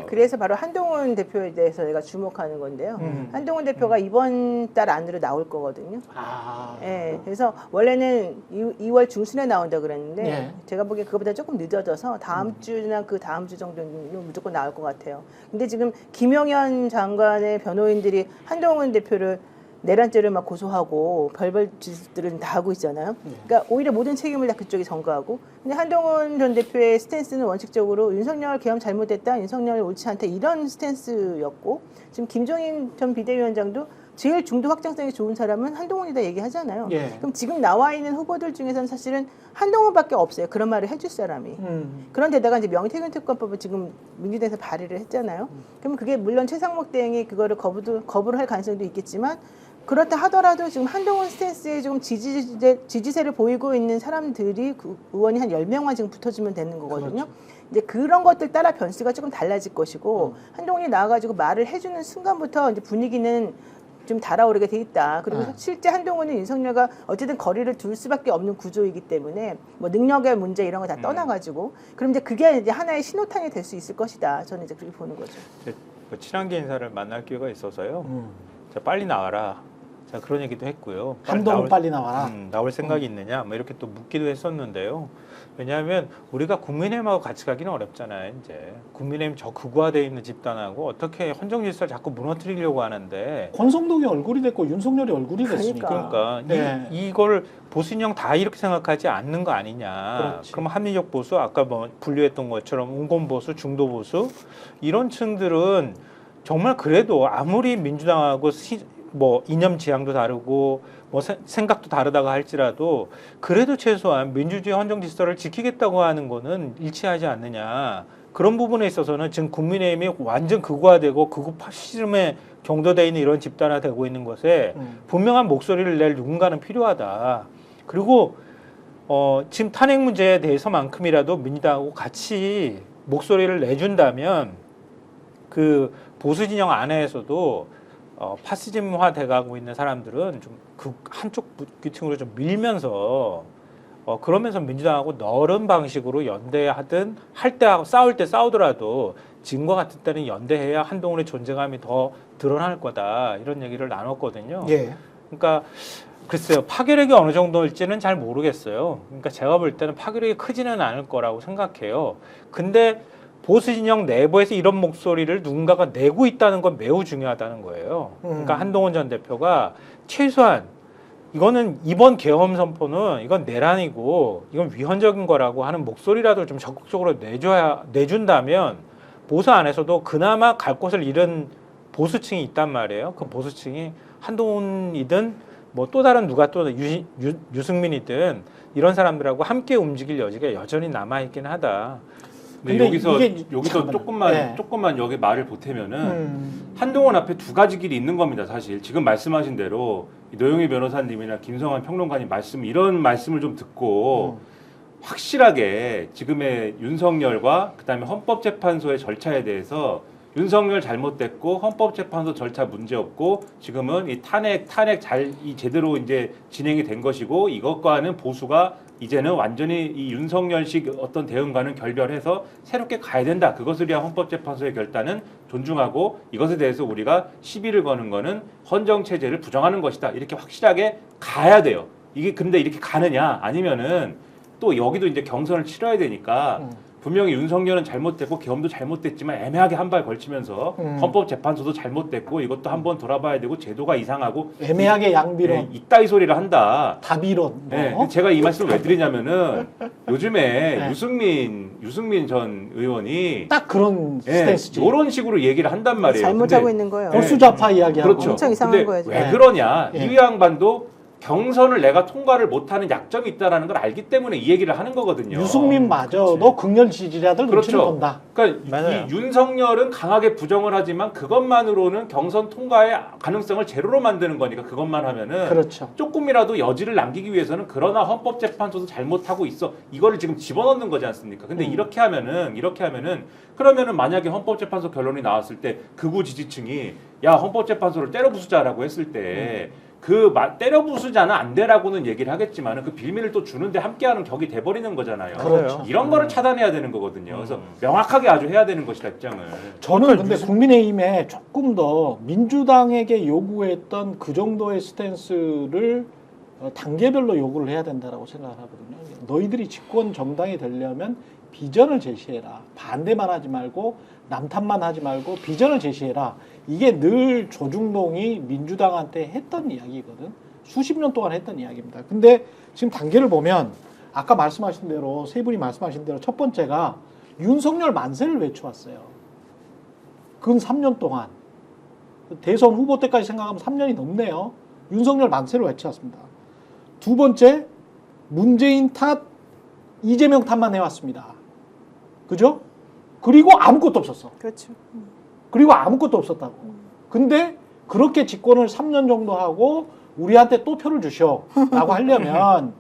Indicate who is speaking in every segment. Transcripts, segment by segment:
Speaker 1: 그래서 바로 한동훈 대표에 대해서 제가 주목하는 건데요. 한동훈 대표가 이번 달 안으로 나올 거거든요. 예, 그래서 원래는 2월 중순에 나온다 그랬는데
Speaker 2: 예.
Speaker 1: 제가 보기에 그거보다 조금 늦어져서 다음 주나 그 다음 주 정도는 무조건 나올 것 같아요. 근데 지금 김용현 장관의 변호인들이 한동훈 대표를 내란죄를 막 고소하고 별별 짓들은 다 하고 있잖아요. 그러니까 오히려 모든 책임을 다 그쪽이 전가하고. 근데 한동훈 전 대표의 스탠스는 원칙적으로 윤석열 계엄 잘못됐다, 윤석열 옳지 않다 이런 스탠스였고, 지금 김종인 전 비대위원장도 제일 중도 확장성이 좋은 사람은 한동훈이다 얘기하잖아요.
Speaker 2: 예.
Speaker 1: 그럼 지금 나와 있는 후보들 중에서는 사실은 한동훈밖에 없어요. 그런 말을 해줄 사람이. 그런데다가 이제 명태균 특검법을 지금 민주당에서 발의를 했잖아요. 그러면 그게 물론 최상목 대행이 그거를 거부를 할 가능성도 있겠지만, 그렇다 하더라도 지금 한동훈 스탠스에 지금 지지세를 보이고 있는 사람들이 그 의원이 한 10명만 지금 붙어주면 되는 거거든요.
Speaker 2: 그렇죠.
Speaker 1: 이제 그런 것들 따라 변수가 조금 달라질 것이고, 한동훈이 나와가지고 말을 해주는 순간부터 이제 분위기는 좀 달아오르게 돼 있다. 그리고 실제 한동훈은 윤석열과 어쨌든 거리를 둘 수밖에 없는 구조이기 때문에 뭐 능력의 문제 이런 거 다 떠나가지고, 그럼 이제 그게 이제 하나의 신호탄이 될 수 있을 것이다. 저는 이제 그렇게 보는 거죠.
Speaker 3: 친한계 인사를 만날 기회가 있어서요. 자, 빨리 나와라. 자, 그런 얘기도 했고요.
Speaker 2: 한동훈 빨리 나와라.
Speaker 3: 나올 생각이 있느냐? 뭐 이렇게 또 묻기도 했었는데요. 왜냐하면 우리가 국민의힘하고 같이 가기는 어렵잖아요. 이제 국민의힘 저 극우화되어 있는 집단하고 어떻게 헌정 질서를 자꾸 무너뜨리려고 하는데,
Speaker 2: 권성동이 얼굴이 됐고 윤석열이 얼굴이 됐으니까.
Speaker 3: 그러니까
Speaker 2: 네.
Speaker 3: 이걸 보수진영 다 이렇게 생각하지 않는 거 아니냐.
Speaker 2: 그렇지.
Speaker 3: 그럼 합리적 보수, 아까 뭐 분류했던 것처럼 운공 보수, 중도 보수 이런 층들은 정말 그래도 아무리 민주당하고 뭐 이념 지향도 다르고 뭐 생각도 다르다고 할지라도 그래도 최소한 민주주의 헌정 질서를 지키겠다고 하는 거는 일치하지 않느냐. 그런 부분에 있어서는 지금 국민의힘이 완전 극우화되고 극우 파시즘에 경도되어 있는 이런 집단화되고 있는 것에 분명한 목소리를 낼 누군가는 필요하다. 그리고 지금 탄핵 문제에 대해서만큼이라도 민주당하고 같이 목소리를 내준다면 그 보수 진영 안에서도 파시즘화 돼가고 있는 사람들은 좀 그 한쪽 귀층으로 좀 밀면서 그러면서 민주당하고 너른 방식으로 연대하든 할 때 싸울 때 싸우더라도 지금과 같은 때는 연대해야 한동훈의 존재감이 더 드러날 거다 이런 얘기를 나눴거든요.
Speaker 2: 예.
Speaker 3: 그러니까 글쎄요, 파괴력이 어느 정도일지는 잘 모르겠어요. 그러니까 제가 볼 때는 파괴력이 크지는 않을 거라고 생각해요. 근데 보수 진영 내부에서 이런 목소리를 누군가가 내고 있다는 건 매우 중요하다는 거예요. 그러니까 한동훈 전 대표가 최소한 이거는 이번 계엄 선포는 이건 내란이고 이건 위헌적인 거라고 하는 목소리라도 좀 적극적으로 내준다면 보수 안에서도 그나마 갈 곳을 잃은 보수층이 있단 말이에요. 그 보수층이 한동훈이든 뭐 또 다른 누가 또 유승민이든 이런 사람들하고 함께 움직일 여지가 여전히 남아있긴 하다.
Speaker 4: 근데 여기서
Speaker 2: 잠깐만요.
Speaker 4: 조금만 여기 말을 보태면은 한동훈 앞에 두 가지 길이 있는 겁니다. 사실 지금 말씀하신 대로 노영희 변호사님이나 김성환 평론가님 이런 말씀을 좀 듣고 확실하게 지금의 윤석열과 그다음에 헌법재판소의 절차에 대해서 윤석열 잘못됐고 헌법재판소 절차 문제 없고 지금은 이 탄핵 제대로 이제 진행이 된 것이고 이것과는 보수가 이제는 완전히 이 윤석열식 어떤 대응과는 결별해서 새롭게 가야 된다. 그것을 위한 헌법재판소의 결단은 존중하고 이것에 대해서 우리가 시비를 거는 거는 헌정체제를 부정하는 것이다. 이렇게 확실하게 가야 돼요. 이게 근데 이렇게 가느냐 아니면은 또 여기도 이제 경선을 치러야 되니까 분명히 윤석열은 잘못됐고 계엄도 잘못됐지만 애매하게 한 발 걸치면서 헌법재판소도 잘못됐고 이것도 한번 돌아봐야 되고 제도가 이상하고
Speaker 2: 애매하게 양비론
Speaker 4: 네, 이따위 소리를 한다.
Speaker 2: 다비론
Speaker 4: 네, 제가 이 말씀을 왜 드리냐면은 요즘에 유승민 전 의원이
Speaker 2: 딱 그런 스탠스지.
Speaker 4: 이런 식으로 얘기를 한단 말이에요.
Speaker 1: 잘못하고 있는 거예요.
Speaker 2: 보수좌파 이야기하고.
Speaker 4: 그렇죠.
Speaker 1: 엄청 이상한
Speaker 4: 근데
Speaker 1: 거예요,
Speaker 4: 왜
Speaker 2: 지금.
Speaker 4: 그러냐?
Speaker 2: 예.
Speaker 4: 이 양반도 경선을 내가 통과를 못하는 약점이 있다는 걸 알기 때문에 이 얘기를 하는 거거든요.
Speaker 2: 유승민마저도 극렬 지지자들 눈치를
Speaker 4: 그렇죠.
Speaker 2: 본다.
Speaker 4: 그러니까
Speaker 3: 맞아요.
Speaker 4: 이 윤석열은 강하게 부정을 하지만 그것만으로는 경선 통과의 가능성을 제로로 만드는 거니까 그것만 하면은
Speaker 2: 그렇죠.
Speaker 4: 조금이라도 여지를 남기기 위해서는 그러나 헌법재판소도 잘못하고 있어. 이거를 지금 집어넣는 거지 않습니까? 근데 이렇게 하면은 그러면은 만약에 헌법재판소 결론이 나왔을 때 극우 지지층이 야 헌법재판소를 때려 부수자라고 했을 때 때려 부수자는 안 되라고는 얘기를 하겠지만 그 빌미를 또 주는데 함께하는 격이 돼버리는 거잖아요.
Speaker 2: 그렇죠.
Speaker 4: 이런 거를 차단해야 되는 거거든요. 그래서 명확하게 아주 해야 되는 것이다 입장을.
Speaker 2: 저는 근데 국민의힘에 조금 더 민주당에게 요구했던 그 정도의 스탠스를 단계별로 요구를 해야 된다라고 생각을 하거든요. 너희들이 집권 정당이 되려면 비전을 제시해라. 반대만 하지 말고 남탓만 하지 말고 비전을 제시해라. 이게 늘 조중동이 민주당한테 했던 이야기거든. 수십 년 동안 했던 이야기입니다. 근데 지금 단계를 보면 아까 말씀하신 대로 세 분이 말씀하신 대로 첫 번째가 윤석열 만세를 외쳐왔어요. 근 3년 동안. 대선 후보 때까지 생각하면 3년이 넘네요. 윤석열 만세를 외쳐왔습니다. 두 번째, 문재인 탓, 이재명 탓만 해왔습니다. 그죠? 그리고 아무것도 없었어.
Speaker 1: 그렇죠.
Speaker 2: 그리고 아무것도 없었다고. 근데 그렇게 집권을 3년 정도 하고 우리한테 또 표를 주셔라고 하려면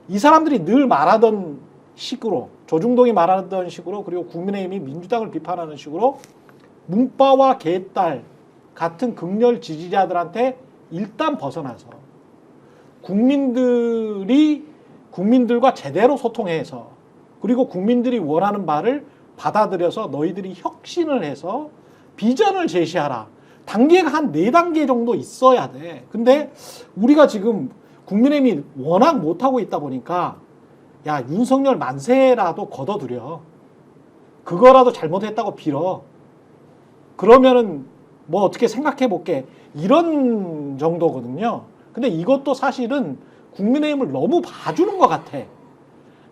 Speaker 2: 이 사람들이 늘 말하던 식으로, 조중동이 말하던 식으로, 그리고 국민의힘이 민주당을 비판하는 식으로 문바와 개딸 같은 극렬 지지자들한테 일단 벗어나서 국민들과 제대로 소통해서, 그리고 국민들이 원하는 바를 받아들여서 너희들이 혁신을 해서 비전을 제시하라. 단계가 한 4단계 정도 있어야 돼. 근데 우리가 지금 국민의힘이 워낙 못하고 있다 보니까 야, 윤석열 만세라도 걷어들여. 그거라도 잘못했다고 빌어. 그러면은 뭐 어떻게 생각해 볼게. 이런 정도거든요. 근데 이것도 사실은 국민의힘을 너무 봐주는 것 같아.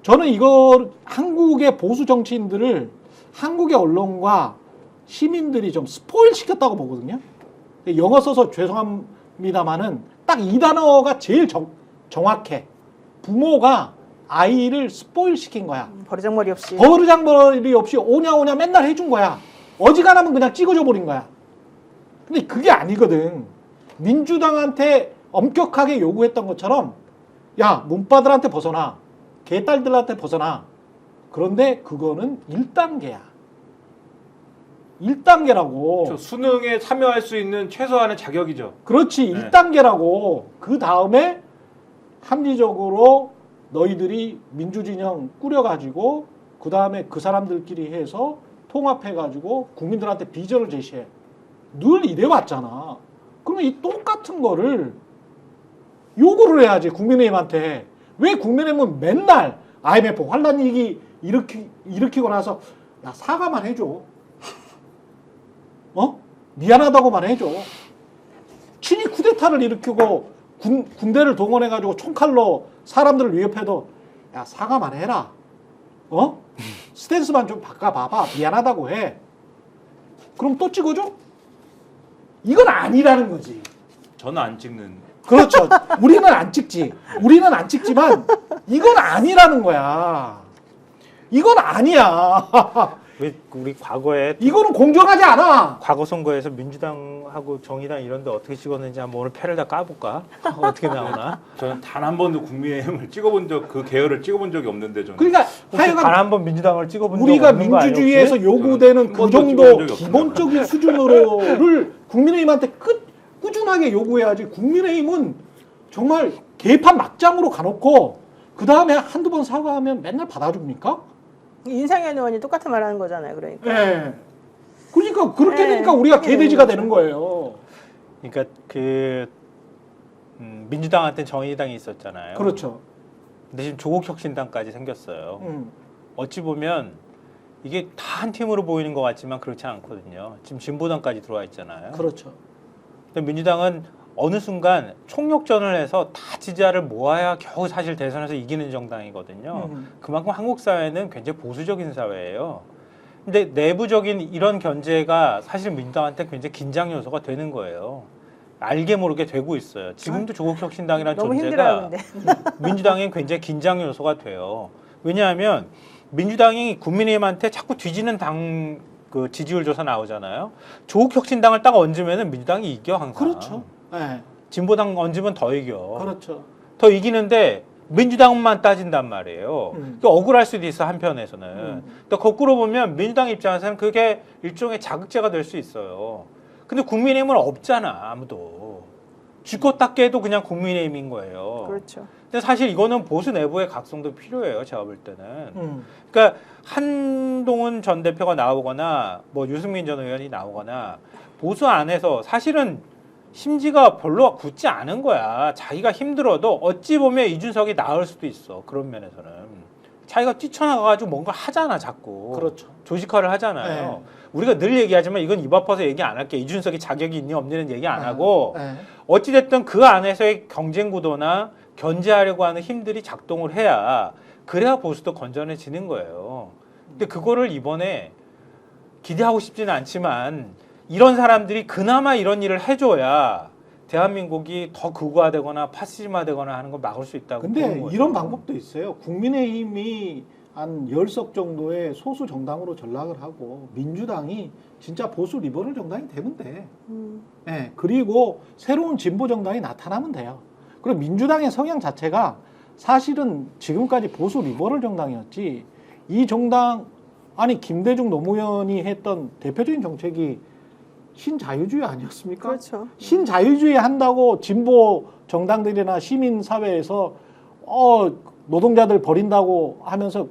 Speaker 2: 저는 이거 한국의 보수 정치인들을 한국의 언론과 시민들이 좀 스포일 시켰다고 보거든요. 영어 써서 죄송합니다만은 딱 이 단어가 제일 정확해. 부모가 아이를 스포일 시킨 거야.
Speaker 1: 버르장머리 없이.
Speaker 2: 버르장머리 없이 오냐 맨날 해준 거야. 어지간하면 그냥 찍어줘 버린 거야. 근데 그게 아니거든. 민주당한테 엄격하게 요구했던 것처럼 야, 문바들한테 벗어나. 개딸들한테 벗어나. 그런데 그거는 1단계야. 1단계라고.
Speaker 4: 수능에 참여할 수 있는 최소한의 자격이죠.
Speaker 2: 그렇지.
Speaker 4: 네.
Speaker 2: 1단계라고. 그 다음에 합리적으로 너희들이 민주진영 꾸려가지고 그 다음에 그 사람들끼리 해서 통합해가지고 국민들한테 비전을 제시해. 늘 이래왔잖아. 그러면 이 똑같은 거를 요구를 해야지 국민의힘한테. 왜 국민의힘은 맨날 IMF 환란 위기 일으키고 나서 야, 사과만 해줘. 미안하다고만 해줘. 친위 쿠데타를 일으키고 군대를 동원해가지고 총칼로 사람들을 위협해도 야, 사과만 해라. 스탠스만 좀 바꿔봐봐. 미안하다고 해. 그럼 또 찍어줘? 이건 아니라는 거지.
Speaker 4: 저는 안 찍는.
Speaker 2: 그렇죠. 우리는 안 찍지. 우리는 안 찍지만 이건 아니라는 거야. 이건 아니야.
Speaker 3: 우리 과거에
Speaker 2: 이거는 공정하지 않아.
Speaker 3: 과거 선거에서 민주당하고 정의당 이런 데 어떻게 찍었는지 한번 오늘 패를 다 까볼까? 어떻게 나오나?
Speaker 4: 저는 단 한 번도 국민의힘을 찍어본 그 계열을 찍어본 적이 없는데 저는.
Speaker 2: 그러니까
Speaker 3: 단 한 번 민주당을 찍어본 적
Speaker 2: 우리가
Speaker 3: 없는 거 아니에요?
Speaker 2: 민주주의에서 요구되는 그 정도 기본적인 수준으로를 국민의힘한테 꾸준하게 요구해야지. 국민의힘은 정말 개판 막장으로 가놓고 그 다음에 한두 번 사과하면 맨날 받아줍니까?
Speaker 1: 인상현 의원이 똑같은 말 하는 거잖아요. 그러니까.
Speaker 2: 네. 그러니까 그렇게
Speaker 1: 네.
Speaker 2: 되니까 우리가 개돼지가 되는 거예요.
Speaker 3: 그러니까 민주당한테 정의당이 있었잖아요.
Speaker 2: 그렇죠.
Speaker 3: 근데 지금 조국혁신당까지 생겼어요. 어찌 보면 이게 다 한 팀으로 보이는 것 같지만 그렇지 않거든요. 지금 진보당까지 들어와 있잖아요.
Speaker 2: 그렇죠.
Speaker 3: 근데 민주당은 어느 순간 총력전을 해서 다 지지자를 모아야 겨우 사실 대선에서 이기는 정당이거든요. 그만큼 한국 사회는 굉장히 보수적인 사회예요. 근데 내부적인 이런 견제가 사실 민주당한테 굉장히 긴장 요소가 되는 거예요. 알게 모르게 되고 있어요. 지금도 조국혁신당이라는
Speaker 1: 너무
Speaker 3: 존재가
Speaker 1: 힘들어요,
Speaker 3: 민주당에 굉장히 긴장 요소가 돼요. 왜냐하면 민주당이 국민의힘한테 자꾸 뒤지는 당 그 지지율 조사 나오잖아요. 조국혁신당을 딱 얹으면은 민주당이 이겨 항상.
Speaker 2: 그렇죠. 네.
Speaker 3: 진보당 얹으면 더 이겨.
Speaker 2: 그렇죠.
Speaker 3: 더 이기는데 민주당만 따진단 말이에요. 그러니까 억울할 수도 있어 한편에서는. 또 거꾸로 보면 민주당 입장에서는 그게 일종의 자극제가 될 수 있어요. 근데 국민의힘은 없잖아 아무도. 쥐꼬 닦기 해도 그냥 국민의힘인 거예요.
Speaker 1: 그렇죠.
Speaker 3: 근데 사실 이거는 보수 내부의 각성도 필요해요. 제가 볼 때는. 그러니까 한동훈 전 대표가 나오거나 뭐 유승민 전 의원이 나오거나 보수 안에서 사실은 심지가 별로 굳지 않은 거야. 자기가 힘들어도 어찌 보면 이준석이 나을 수도 있어. 그런 면에서는. 자기가 뛰쳐나가가지고 뭔가 하잖아, 자꾸.
Speaker 2: 그렇죠.
Speaker 3: 조직화를 하잖아요.
Speaker 2: 네.
Speaker 3: 우리가 늘 얘기하지만 이건 입 아파서 얘기 안 할게. 이준석이 자격이 있니 없니는 얘기 안 하고
Speaker 2: 네.
Speaker 3: 어찌됐든 그 안에서의 경쟁 구도나 견제하려고 하는 힘들이 작동을 해야 그래야 보수도 건전해지는 거예요. 근데 그거를 이번에 기대하고 싶지는 않지만 이런 사람들이 그나마 이런 일을 해줘야 대한민국이 더 극우화되거나 파시즘화되거나 하는 걸 막을 수 있다고 보는
Speaker 2: 근데
Speaker 3: 거죠.
Speaker 2: 이런 방법도 있어요. 국민의힘이 한 10석 정도의 소수 정당으로 전락을 하고 민주당이 진짜 보수 리버럴 정당이 되면 돼. 네, 그리고 새로운 진보 정당이 나타나면 돼요. 그리고 민주당의 성향 자체가 사실은 지금까지 보수 리버럴 정당이었지. 이 정당 아니 김대중 노무현이 했던 대표적인 정책이 신자유주의 아니었습니까?
Speaker 1: 그렇죠.
Speaker 2: 신자유주의 한다고 진보 정당들이나 시민 사회에서 노동자들 버린다고 하면서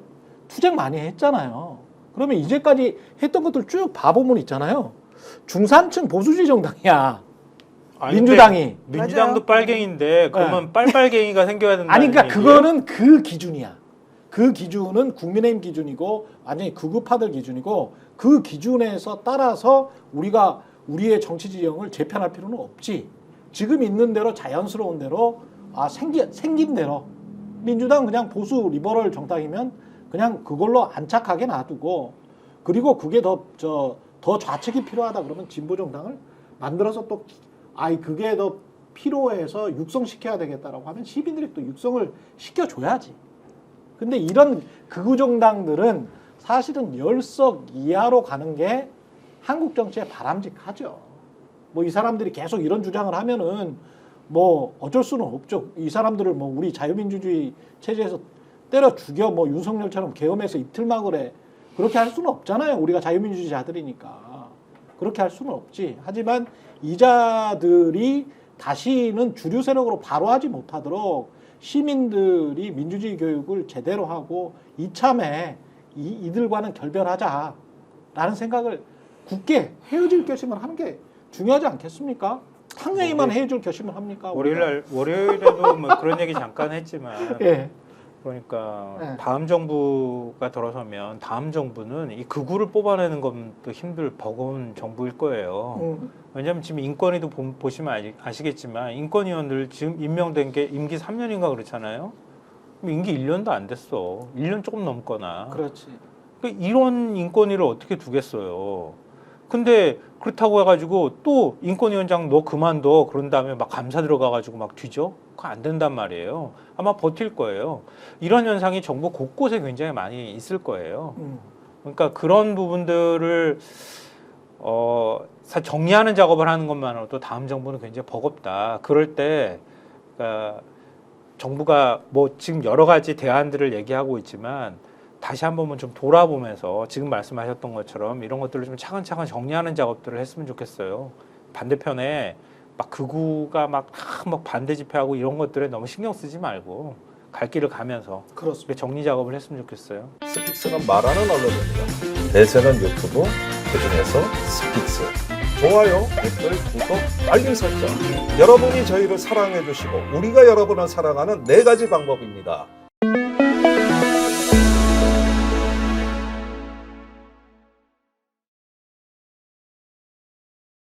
Speaker 2: 투쟁 많이 했잖아요. 그러면 이제까지 했던 것들 쭉 봐보면 있잖아요. 중산층 보수주의 정당이야.
Speaker 3: 아니,
Speaker 2: 민주당이.
Speaker 3: 근데 민주당도
Speaker 1: 맞아요.
Speaker 3: 빨갱인데 그러면 빨빨갱이가 생겨야 된다.
Speaker 2: 아니 그러니까 그거는 그 기준이야. 그 기준은 국민의힘 기준이고 완전히 극우파들 기준이고 그 기준에서 따라서 우리가 우리의 정치 지형을 재편할 필요는 없지. 지금 있는 대로 자연스러운 대로 생긴 대로 민주당 그냥 보수 리버럴 정당이면 그냥 그걸로 안착하게 놔두고 그리고 그게 더 좌측이 필요하다 그러면 진보 정당을 만들어서 또 그게 더 필요해서 육성시켜야 되겠다라고 하면 시민들이 또 육성을 시켜줘야지. 근데 이런 극우 정당들은 사실은 10석 이하로 가는 게 한국 정치에 바람직하죠. 뭐 이 사람들이 계속 이런 주장을 하면은 뭐 어쩔 수는 없죠. 이 사람들을 뭐 우리 자유민주주의 체제에서 때려 죽여 뭐 윤석열처럼 계엄해서 입틀막을 해. 그렇게 할 수는 없잖아요. 우리가 자유민주주의자들이니까. 그렇게 할 수는 없지. 하지만 이자들이 다시는 주류 세력으로 바로 하지 못하도록 시민들이 민주주의 교육을 제대로 하고 이참에 이들과는 결별하자라는 생각을 굳게 헤어질 결심을 하는 게 중요하지 않겠습니까? 당연히만 헤어질 결심을 합니까?
Speaker 3: 월요일에도 뭐 그런 얘기 잠깐 했지만
Speaker 2: 예.
Speaker 3: 그러니까
Speaker 2: 네.
Speaker 3: 다음 정부가 들어서면 다음 정부는 이 극우를 뽑아내는 것도 힘들 버거운 정부일 거예요. 왜냐하면 지금 인권위도 보시면 아시겠지만 인권위원들 지금 임명된 게 임기 3년인가 그렇잖아요. 임기 1년도 안 됐어. 1년 조금 넘거나.
Speaker 2: 그렇지.
Speaker 3: 그러니까 이런 인권위를 어떻게 두겠어요. 근데 그렇다고 해가지고 또 인권위원장 너 그만둬 그런 다음에 막 감사 들어가가지고 막 뒤져? 그거 안 된단 말이에요. 아마 버틸 거예요. 이런 현상이 정부 곳곳에 굉장히 많이 있을 거예요. 그러니까 그런 부분들을 정리하는 작업을 하는 것만으로도 다음 정부는 굉장히 버겁다. 그럴 때 그러니까 정부가 뭐 지금 여러 가지 대안들을 얘기하고 있지만 다시 한 번만 좀 돌아보면서 지금 말씀하셨던 것처럼 이런 것들을 좀 차근차근 정리하는 작업들을 했으면 좋겠어요. 반대편에 막 극우가 막 반대 집회하고 이런 것들에 너무 신경 쓰지 말고 갈 길을 가면서
Speaker 2: 그렇습니다.
Speaker 3: 정리 작업을 했으면 좋겠어요.
Speaker 5: 스픽스는 말하는 언론입니다. 대세는 유튜브, 그중에서 스픽스. 좋아요, 댓글, 구독, 알림 설정. 여러분이 저희를 사랑해 주시고 우리가 여러분을 사랑하는 4가지 방법입니다.